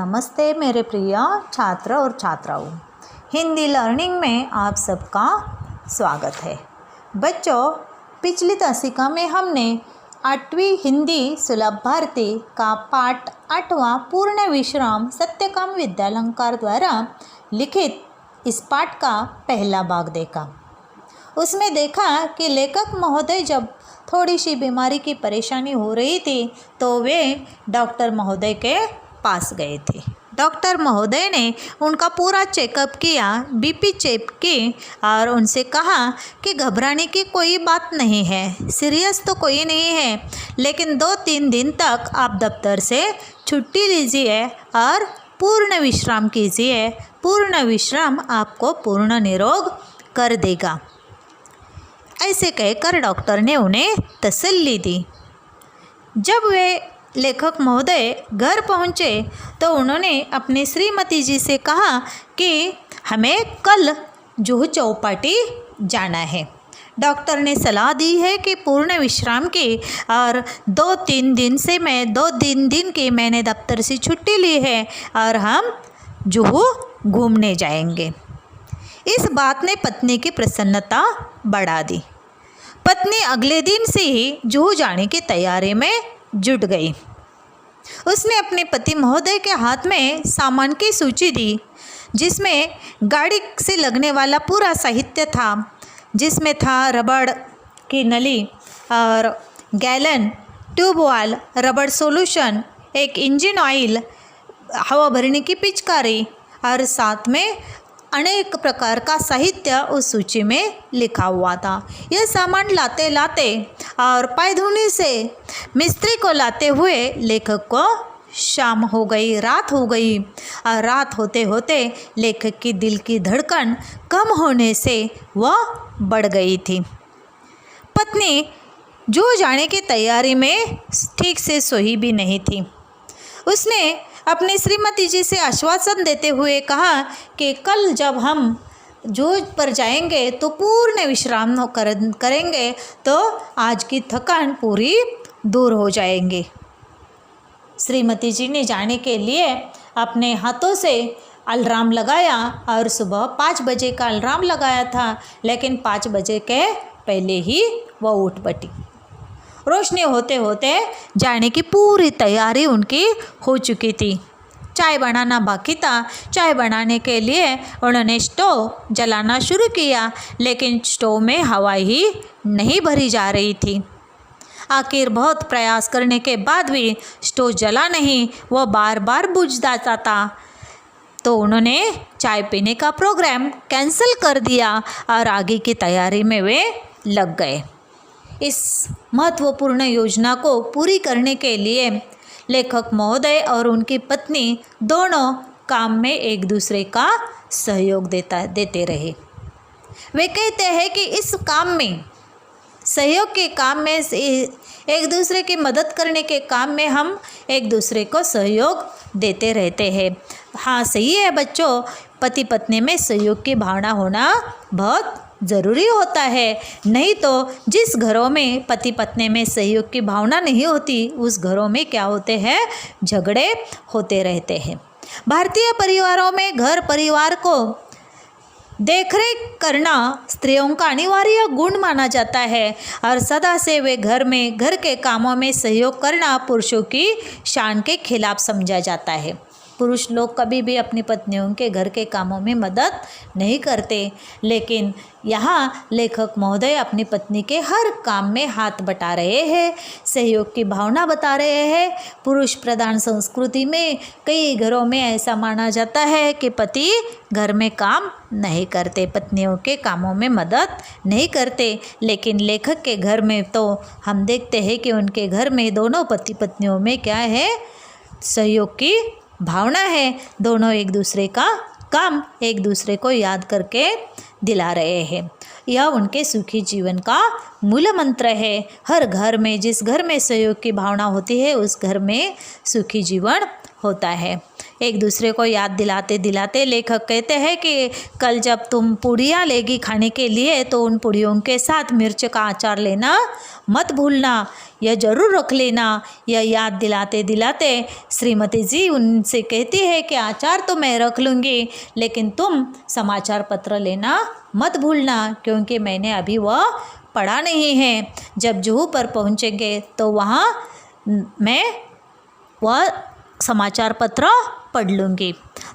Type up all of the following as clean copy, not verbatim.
नमस्ते मेरे प्रिय छात्र और छात्राओं, हिंदी लर्निंग में आप सबका स्वागत है। बच्चों, पिछली दशका में हमने 8वीं हिंदी सुलभ भारती का पाठ 8वां पूर्ण विश्राम सत्यकाम विद्यालंकार द्वारा लिखित इस पाठ का पहला भाग देखा। उसमें देखा कि लेखक महोदय जब थोड़ी सी बीमारी की परेशानी हो रही थी तो वे डॉक्टर महोदय के पास गए थे। डॉक्टर महोदय ने उनका पूरा चेकअप किया, बीपी चेक की और उनसे कहा कि घबराने की कोई बात नहीं है, सीरियस तो कोई नहीं है, लेकिन 2-3 दिन तक आप दफ्तर से छुट्टी लीजिए और पूर्ण विश्राम कीजिए। पूर्ण विश्राम आपको पूर्ण निरोग कर देगा। ऐसे कहकर डॉक्टर ने उन्हें तसल्ली दी। जब वे लेखक महोदय घर पहुँचे तो उन्होंने अपनी श्रीमती जी से कहा कि हमें कल जुहू चौपाटी जाना है। डॉक्टर ने सलाह दी है कि पूर्ण विश्राम की और 2-3 दिन से मैं 2-3 दिन की मैंने दफ्तर से छुट्टी ली है और हम जुहू घूमने जाएंगे। इस बात ने पत्नी की प्रसन्नता बढ़ा दी। पत्नी अगले दिन से ही जुहू जाने की तैयारी में जुट गई। उसने अपने पति महोदय के हाथ में सामान की सूची दी, जिसमें गाड़ी से लगने वाला पूरा साहित्य था, जिसमें था रबड़ की नली और गैलन, ट्यूबवाल, रबड़ सॉल्यूशन, एक इंजन ऑयल, हवा भरने की पिचकारी और साथ में अनेक प्रकार का साहित्य उस सूची में लिखा हुआ था। यह सामान लाते लाते और पाय धोने से मिस्त्री को लाते हुए लेखक को शाम हो गई, रात हो गई और रात होते होते लेखक की दिल की धड़कन कम होने से वह बढ़ गई थी। पत्नी जुहू जाने की तैयारी में ठीक से सोई भी नहीं थी। उसने अपनी श्रीमती जी से आश्वासन देते हुए कहा कि कल जब हम जुहू पर जाएंगे तो पूर्ण विश्राम करेंगे तो आज की थकान पूरी दूर हो जाएंगी। श्रीमती जी ने जाने के लिए अपने हाथों से अलार्म लगाया और सुबह 5 बजे का अलार्म लगाया था, लेकिन 5 बजे के पहले ही वह उठ पड़ी। रोशनी होते होते जाने की पूरी तैयारी उनकी हो चुकी थी। चाय बनाना बाकी था। चाय बनाने के लिए उन्होंने स्टोव जलाना शुरू किया, लेकिन स्टोव में हवा ही नहीं भरी जा रही थी। आखिर बहुत प्रयास करने के बाद भी स्टोव जला नहीं, वह बार बार बुझ जाता था। तो उन्होंने चाय पीने का प्रोग्राम कैंसिल कर दिया और आगे की तैयारी में वे लग गए। इस महत्वपूर्ण योजना को पूरी करने के लिए लेखक महोदय और उनकी पत्नी दोनों काम में एक दूसरे का सहयोग देते रहे। वे कहते हैं कि इस काम में, सहयोग के काम में, एक दूसरे की मदद करने के काम में हम एक दूसरे को सहयोग देते रहते हैं। हाँ, सही है बच्चों, पति पत्नी में सहयोग की भावना होना बहुत ज़रूरी होता है। नहीं तो जिस घरों में पति पत्नी में सहयोग की भावना नहीं होती, उस घरों में क्या होते हैं, झगड़े होते रहते हैं। भारतीय परिवारों में घर परिवार को देखरेख करना स्त्रियों का अनिवार्य गुण माना जाता है और सदा से वे घर के कामों में सहयोग करना पुरुषों की शान के खिलाफ समझा जाता है। पुरुष लोग कभी भी अपनी पत्नियों के घर के कामों में मदद नहीं करते, लेकिन यहाँ लेखक महोदय अपनी पत्नी के हर काम में हाथ बटा रहे हैं, सहयोग की भावना बता रहे हैं। पुरुष प्रधान संस्कृति में कई घरों में ऐसा माना जाता है कि पति घर में काम नहीं करते, पत्नियों के कामों में मदद नहीं करते, लेकिन लेखक के घर में तो हम देखते हैं कि उनके घर में दोनों पति पत्नियों में क्या है, सहयोग की भावना है। दोनों एक दूसरे का काम एक दूसरे को याद करके दिला रहे हैं। यह उनके सुखी जीवन का मूल मंत्र है। हर घर में, जिस घर में सहयोग की भावना होती है, उस घर में सुखी जीवन होता है। एक दूसरे को याद दिलाते दिलाते लेखक कहते हैं कि कल जब तुम पूड़ियाँ लेगी खाने के लिए तो उन पूड़ियों के साथ मिर्च का अचार लेना मत भूलना, यह ज़रूर रख लेना। यह याद दिलाते दिलाते श्रीमती जी उनसे कहती है कि अचार तो मैं रख लूँगी, लेकिन तुम समाचार पत्र लेना मत भूलना, क्योंकि मैंने अभी वह पढ़ा नहीं है। जब जुहू पर पहुँचेंगे तो वहाँ मैं वह समाचार पत्र पढ़ लूँगी।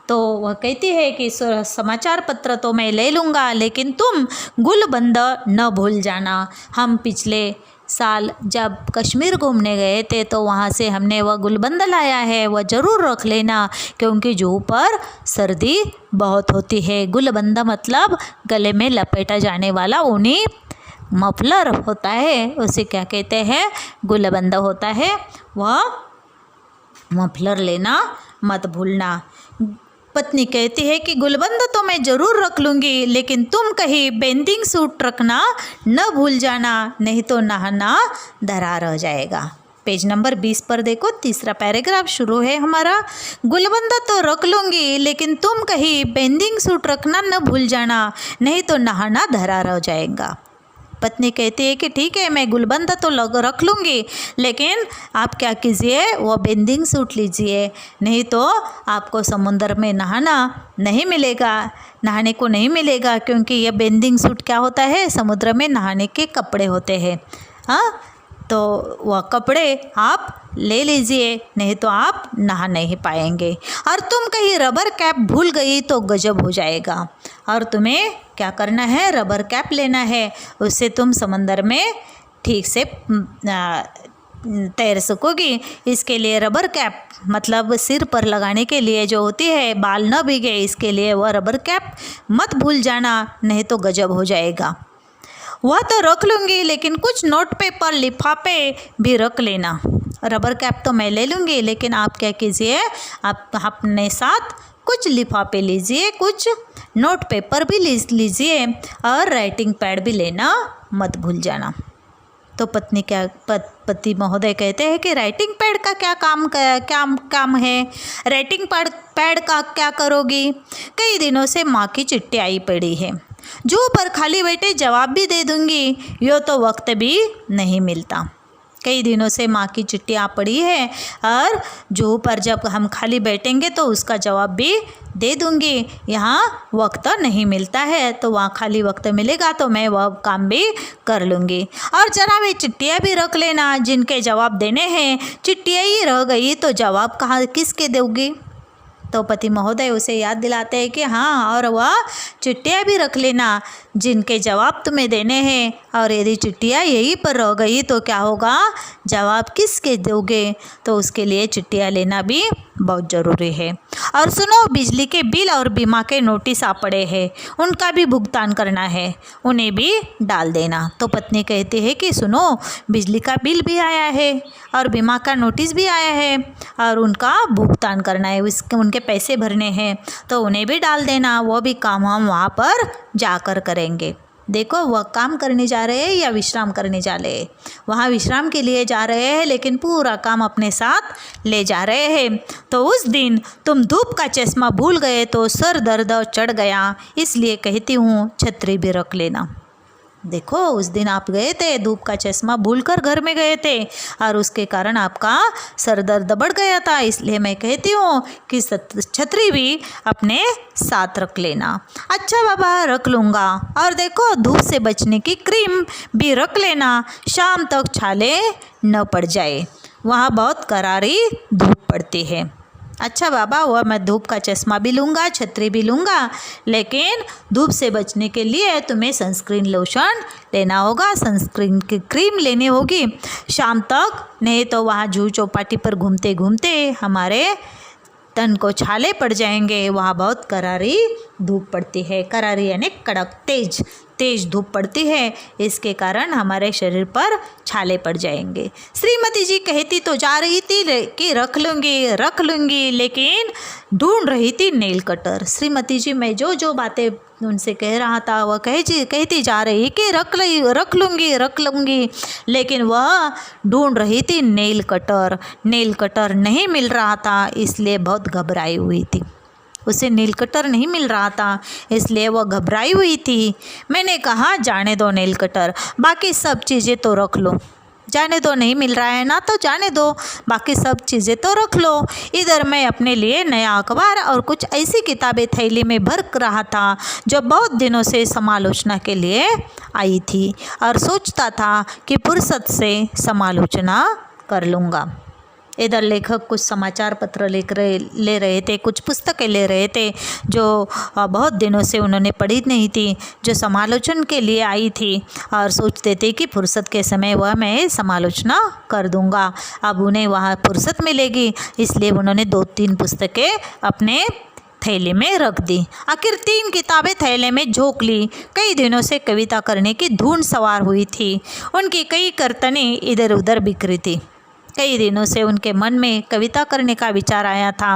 तो वह कहती है कि समाचार पत्र तो मैं ले लूँगा, लेकिन तुम गुलबंद न भूल जाना। हम पिछले साल जब कश्मीर घूमने गए थे तो वहाँ से हमने वह गुलबंद लाया है, वह ज़रूर रख लेना, क्योंकि जुहू पर सर्दी बहुत होती है। गुलबंद मतलब गले में लपेटा जाने वाला ऊनी मफलर होता है, उसे क्या कहते हैं, गुलबंद होता है। वह मफलर लेना मत भूलना। पत्नी कहती है कि गुलबंद तो मैं ज़रूर रख लूँगी, लेकिन तुम कहीं बेंदिंग सूट रखना न भूल जाना, नहीं तो नहाना दरार हो जाएगा। पेज नंबर 20 पर देखो, तीसरा पैराग्राफ शुरू है हमारा। गुलबंद तो रख लूँगी, लेकिन तुम कहीं बेंदिंग सूट रखना न भूल जाना, नहीं तो नहाना दरार हो जाएगा। पत्नी कहती है कि ठीक है, मैं गुलबंद तो रख लूँगी, लेकिन आप क्या कीजिए, वो बेंदिंग सूट लीजिए, नहीं तो आपको समुद्र में नहाना नहीं मिलेगा, नहाने को नहीं मिलेगा, क्योंकि यह बेंदिंग सूट क्या होता है, समुद्र में नहाने के कपड़े होते हैं। हाँ, तो वह कपड़े आप ले लीजिए, नहीं तो आप नहा नहीं पाएंगे। और तुम कहीं रबर कैप भूल गई तो गजब हो जाएगा। और तुम्हें क्या करना है, रबर कैप लेना है, उससे तुम समंदर में ठीक से तैर सकोगी। इसके लिए रबर कैप मतलब सिर पर लगाने के लिए जो होती है, बाल न भीगे, इसके लिए वह रबर कैप मत भूल जाना, नहीं तो गजब हो जाएगा। वह तो रख लूँगी, लेकिन कुछ नोट पेपर लिफाफे भी रख लेना। रबर कैप तो मैं ले लूँगी, लेकिन आप क्या कीजिए, आप अपने साथ कुछ लिफाफे लीजिए, कुछ नोट पेपर भी लीजिए, और राइटिंग पैड भी लेना मत भूल जाना। तो पति महोदय कहते हैं कि राइटिंग पैड का क्या काम है, राइटिंग पैड का क्या करोगी? कई दिनों से माँ की चिट्ठी आई पड़ी है, जो पर खाली बैठे जवाब भी दे दूंगी, यो तो वक्त भी नहीं मिलता। कई दिनों से माँ की चिट्ठी आ पड़ी है, और जो पर जब हम खाली बैठेंगे तो उसका जवाब भी दे दूंगी। यहाँ वक्त नहीं मिलता है, तो वहाँ खाली वक्त मिलेगा तो मैं वह काम भी कर लूँगी। और जरा वे चिट्ठियाँ भी रख लेना जिनके जवाब देने हैं, चिट्ठियाँ ही रह गई तो जवाब कहाँ किसके दोगी? तो पति महोदय उसे याद दिलाते हैं कि हाँ, और वह चिट्ठियाँ भी रख लेना जिनके जवाब तुम्हें देने हैं, और यदि चिट्ठियाँ यहीं पर रह गई तो क्या होगा, जवाब किसके दोगे? तो उसके लिए चिट्ठियाँ लेना भी बहुत ज़रूरी है। और सुनो, बिजली के बिल और बीमा के नोटिस आ पड़े हैं, उनका भी भुगतान करना है, उन्हें भी डाल देना। तो पत्नी कहती है कि सुनो, बिजली का बिल भी आया है और बीमा का नोटिस भी आया है, और उनका भुगतान करना है, उनके पैसे भरने हैं, तो उन्हें भी डाल देना। वो भी काम हम वहाँ पर जाकर करेंगे। देखो, वह काम करने जा रहे हैं या विश्राम करने जा रहे हैं? वहाँ विश्राम के लिए जा रहे हैं, लेकिन पूरा काम अपने साथ ले जा रहे हैं। तो उस दिन तुम धूप का चश्मा भूल गए तो सर दर्द चढ़ गया, इसलिए कहती हूँ छतरी भी रख लेना। देखो, उस दिन आप गए थे, धूप का चश्मा भूलकर घर में गए थे, और उसके कारण आपका सर दर्द बढ़ गया था, इसलिए मैं कहती हूँ कि छतरी भी अपने साथ रख लेना। अच्छा बाबा, रख लूँगा। और देखो, धूप से बचने की क्रीम भी रख लेना, शाम तक छाले न पड़ जाए, वहाँ बहुत करारी धूप पड़ती है। अच्छा बाबा, वह मैं धूप का चश्मा भी लूँगा, छतरी भी लूँगा, लेकिन धूप से बचने के लिए तुम्हें सनस्क्रीन लोशन लेना होगा, सनस्क्रीन की क्रीम लेनी होगी शाम तक, नहीं तो वहाँ जुहू चौपाटी पर घूमते घूमते हमारे तन को छाले पड़ जाएंगे, वहाँ बहुत करारी धूप पड़ती है। करारी यानी कड़क, तेज तेज धूप पड़ती है, इसके कारण हमारे शरीर पर छाले पड़ जाएंगे। श्रीमती जी कहती तो जा रही थी कि रख लूँगी, लेकिन ढूंढ रही थी नेल कटर। श्रीमती जी मैं जो बातें उनसे कह रहा था वह कहती जा रही कि रख लूँगी, लेकिन वह ढूंढ रही थी नेल कटर नहीं मिल रहा था, इसलिए बहुत घबराई हुई थी। उसे नेल कटर नहीं मिल रहा था, इसलिए वह घबराई हुई थी। मैंने कहा जाने दो नेल कटर, बाकी सब चीज़ें तो रख लो। जाने दो, नहीं मिल रहा है ना तो जाने दो, बाकी सब चीज़ें तो रख लो। इधर मैं अपने लिए नया अखबार और कुछ ऐसी किताबें थैली में भर रहा था जो बहुत दिनों से समालोचना के लिए आई थी, और सोचता था कि फुर्सत से समालोचना कर लूँगा। इधर लेखक कुछ समाचार पत्र ले रहे थे, कुछ पुस्तकें ले रहे थे जो बहुत दिनों से उन्होंने पढ़ी नहीं थी, जो समालोचन के लिए आई थी, और सोचते थे कि फुर्सत के समय वह मैं समालोचना कर दूंगा। अब उन्हें वहाँ फुर्सत मिलेगी, इसलिए उन्होंने 2-3 पुस्तकें अपने थैले में रख दी। आखिर 3 किताबें थैले में झोंक ली। कई दिनों से कविता करने की धुन सवार हुई थी, उनकी कई करतनें इधर उधर बिखरी थी। कई दिनों से उनके मन में कविता करने का विचार आया था,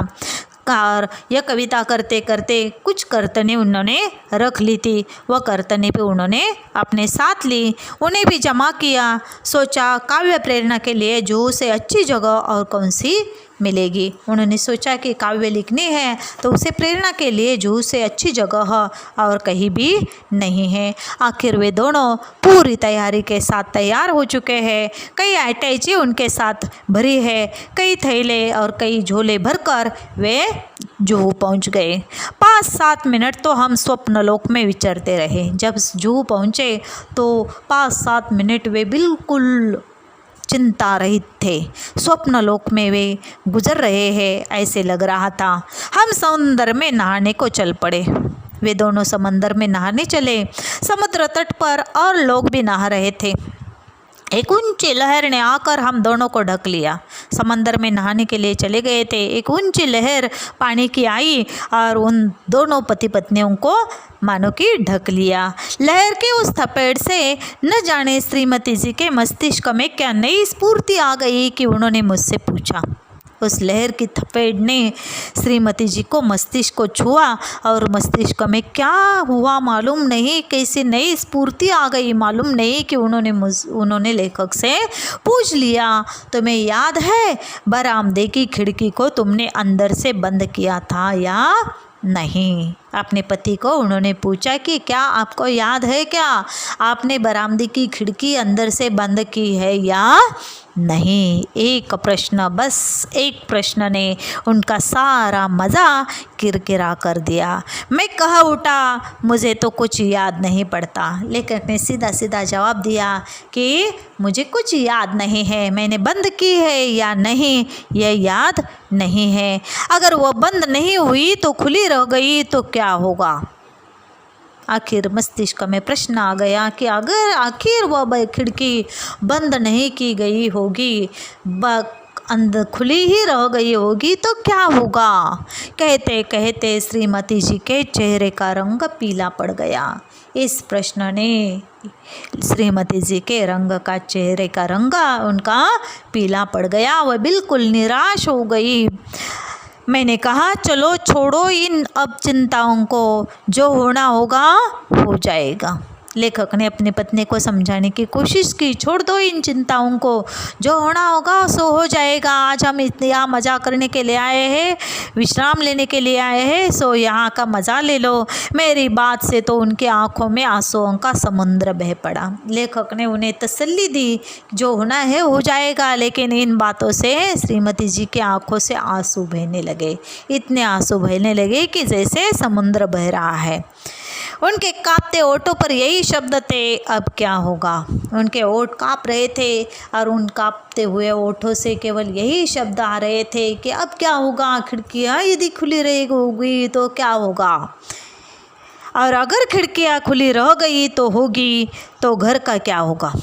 और यह कविता करते करते कुछ करतनें उन्होंने रख ली थी। वह करतनें भी उन्होंने अपने साथ ली, उन्हें भी जमा किया। सोचा काव्य प्रेरणा के लिए जूहू से अच्छी जगह और कौन सी मिलेगी। उन्होंने सोचा कि काव्य लिखनी है तो उसे प्रेरणा के लिए जूहू से अच्छी जगह और कहीं भी नहीं है। आखिर वे दोनों पूरी तैयारी के साथ तैयार हो चुके हैं। कई अटैची उनके साथ भरी है, कई थैले और कई झोले भरकर वे जूहू पहुंच गए। 5-7 मिनट तो हम स्वप्नलोक में विचरते रहे। जब जूहू पहुंचे तो 5-7 मिनट वे बिल्कुल चिंता रहित थे। स्वप्नलोक में वे गुजर रहे हैं ऐसे लग रहा था। हम समुद्र में नहाने को चल पड़े। वे दोनों समंदर में नहाने चले। समुद्र तट पर और लोग भी नहा रहे थे। एक ऊंची लहर ने आकर हम दोनों को ढक लिया। समंदर में नहाने के लिए चले गए थे, एक ऊंची लहर पानी की आई और उन दोनों पति पत्नियों को मानो कि ढक लिया। लहर के उस थपेड़ से न जाने श्रीमती जी के मस्तिष्क में क्या नई स्फूर्ति आ गई कि उन्होंने मुझसे पूछा। उस लहर की थपेड़ ने श्रीमती जी को मस्तिष्क को छुआ और मस्तिष्क में क्या हुआ मालूम नहीं, कैसी नई स्फूर्ति आ गई मालूम नहीं कि उन्होंने लेखक से पूछ लिया, तुम्हें याद है बरामदे की खिड़की को तुमने अंदर से बंद किया था या नहीं। अपने पति को उन्होंने पूछा कि क्या आपको याद है, क्या आपने बरामदे की खिड़की अंदर से बंद की है या नहीं। एक प्रश्न, बस एक प्रश्न ने उनका सारा मज़ा किरकिरा कर दिया। मैं कह उठा, मुझे तो कुछ याद नहीं पड़ता। लेखक ने सीधा सीधा जवाब दिया कि मुझे कुछ याद नहीं है, मैंने बंद की है या नहीं यह याद नहीं है। अगर वह बंद नहीं हुई तो खुली रह गई तो क्या होगा। आखिर मस्तिष्क में प्रश्न आ गया कि अगर आखिर वह खिड़की बंद नहीं की गई होगी, अंदर खुली ही रह गई होगी तो क्या होगा। कहते कहते श्रीमती जी के चेहरे का रंग पीला पड़ गया। इस प्रश्न ने श्रीमती जी के चेहरे का रंग उनका पीला पड़ गया। वह बिल्कुल निराश हो गई। मैंने कहा चलो छोड़ो इन अब चिंताओं को, जो होना होगा हो जाएगा। लेखक ने अपनी पत्नी को समझाने की कोशिश की, छोड़ दो इन चिंताओं को, जो होना होगा सो हो जाएगा। आज हम यहाँ मज़ा करने के लिए आए हैं, विश्राम लेने के लिए आए हैं, सो यहाँ का मज़ा ले लो। मेरी बात से तो उनकी आंखों में आंसुओं का समुद्र बह पड़ा। लेखक ने उन्हें तसल्ली दी, जो होना है हो जाएगा, लेकिन इन बातों से श्रीमती जी की आंखों से आंसू बहने लगे। इतने आंसू बहने लगे कि जैसे समुद्र बह रहा है। उनके कांपते ओठों पर यही शब्द थे, अब क्या होगा। उनके ओठ कांप रहे थे और उन कांपते हुए ओठों से केवल यही शब्द आ रहे थे कि अब क्या होगा। खिड़कियाँ यदि खुली रहेगी तो क्या होगा, और अगर खिड़कियाँ खुली रह गई तो होगी तो घर का क्या होगा,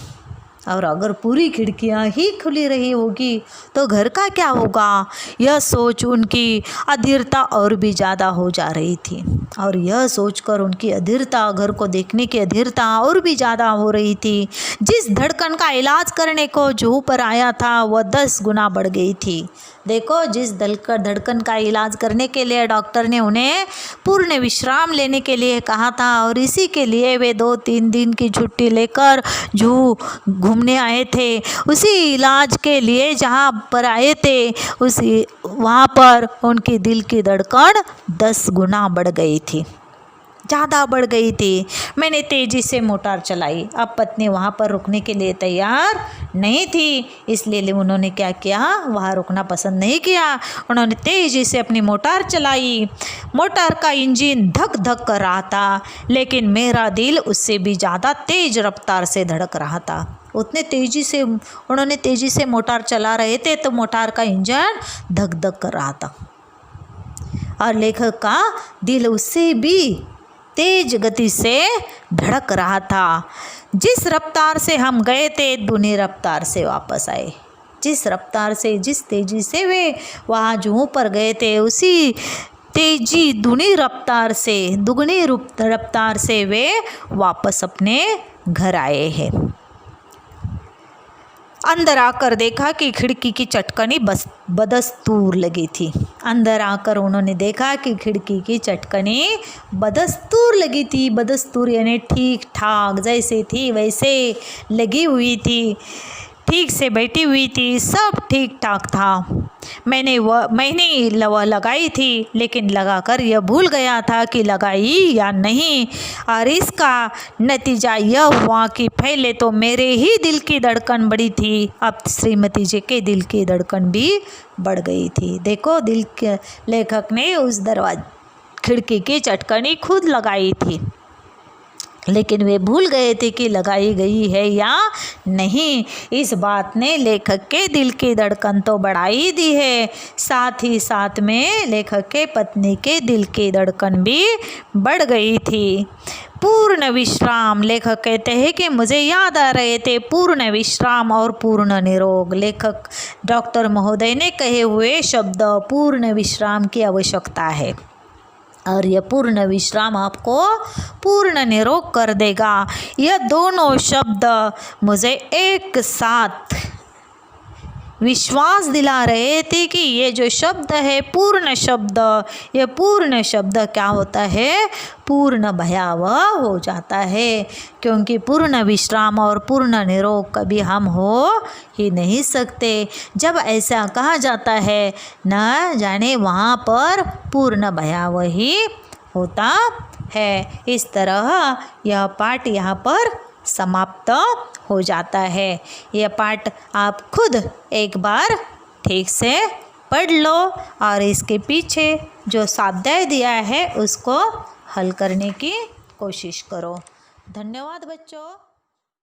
और अगर पूरी खिड़कियाँ ही खुली रही होगी तो घर का क्या होगा। यह सोच उनकी अधीरता और भी ज़्यादा हो जा रही थी। और यह सोचकर उनकी अधीरता, घर को देखने की अधीरता और भी ज़्यादा हो रही थी। जिस धड़कन का इलाज करने को जूह पर आया था वह 10 गुना बढ़ गई थी। देखो, जिस धड़कन का इलाज करने के लिए डॉक्टर ने उन्हें पूर्ण विश्राम लेने के लिए कहा था और इसी के लिए वे 2-3 दिन की छुट्टी लेकर जूह घूमने आए थे। उसी इलाज के लिए जहाँ पर आए थे वहाँ पर उनके दिल की धड़कन 10 गुना बढ़ गई थी, ज़्यादा बढ़ गई थी। मैंने तेज़ी से मोटर चलाई। अब पत्नी वहाँ पर रुकने के लिए तैयार नहीं थी, इसलिए उन्होंने क्या किया, वहाँ रुकना पसंद नहीं किया। उन्होंने तेज़ी से अपनी मोटर चलाई। मोटर का इंजन धक धक कर रहा था, लेकिन मेरा दिल उससे भी ज़्यादा तेज़ रफ्तार से धड़क रहा था। उन्होंने तेज़ी से मोटर चला रहे थे तो मोटर का इंजन धक धक कर रहा था और लेखक का दिल उससे भी तेज गति से धड़क रहा था। जिस रफ्तार से हम गए थे दूनी रफ्तार से वापस आए। जिस रफ्तार से, जिस तेज़ी से वे वहाँ जूह पर गए थे उसी तेजी दुगनी रफ्तार से वे वापस अपने घर आए हैं। अंदर आकर देखा कि खिड़की की चटकनी बदस्तूर लगी थी। अंदर आकर उन्होंने देखा कि खिड़की की चटकनी बदस्तूर लगी थी। बदस्तूर यानी ठीक ठाक, जैसे थी वैसे लगी हुई थी, ठीक से बैठी हुई थी, सब ठीक ठाक था। मैंने वह लगाई थी, लेकिन लगाकर यह भूल गया था कि लगाई या नहीं, और इसका नतीजा यह हुआ कि पहले तो मेरे ही दिल की धड़कन बढ़ी थी, अब श्रीमती जी के दिल की धड़कन भी बढ़ गई थी। देखो, दिल के लेखक ने उस खिड़की की चटकनी खुद लगाई थी, लेकिन वे भूल गए थे कि लगाई गई है या नहीं। इस बात ने लेखक के दिल की धड़कन तो बढ़ाई दी है, साथ ही साथ में लेखक के पत्नी के दिल की धड़कन भी बढ़ गई थी। पूर्ण विश्राम, लेखक कहते हैं कि मुझे याद आ रहे थे पूर्ण विश्राम और पूर्ण निरोग। लेखक डॉक्टर महोदय ने कहे हुए शब्द पूर्ण विश्राम की आवश्यकता है और यह पूर्ण विश्राम आपको पूर्ण निरोग कर देगा। यह दोनों शब्द मुझे एक साथ विश्वास दिला रहे थे कि ये जो शब्द है पूर्ण शब्द, ये पूर्ण शब्द क्या होता है, पूर्ण भयावह हो जाता है, क्योंकि पूर्ण विश्राम और पूर्ण निरोग कभी हम हो ही नहीं सकते। जब ऐसा कहा जाता है न जाने वहाँ पर पूर्ण भयावह ही होता है। इस तरह यह पाठ यहाँ पर समाप्त हो जाता है। यह पाठ आप खुद एक बार ठीक से पढ़ लो और इसके पीछे जो स्वाध्याय दिया है उसको हल करने की कोशिश करो। धन्यवाद बच्चों।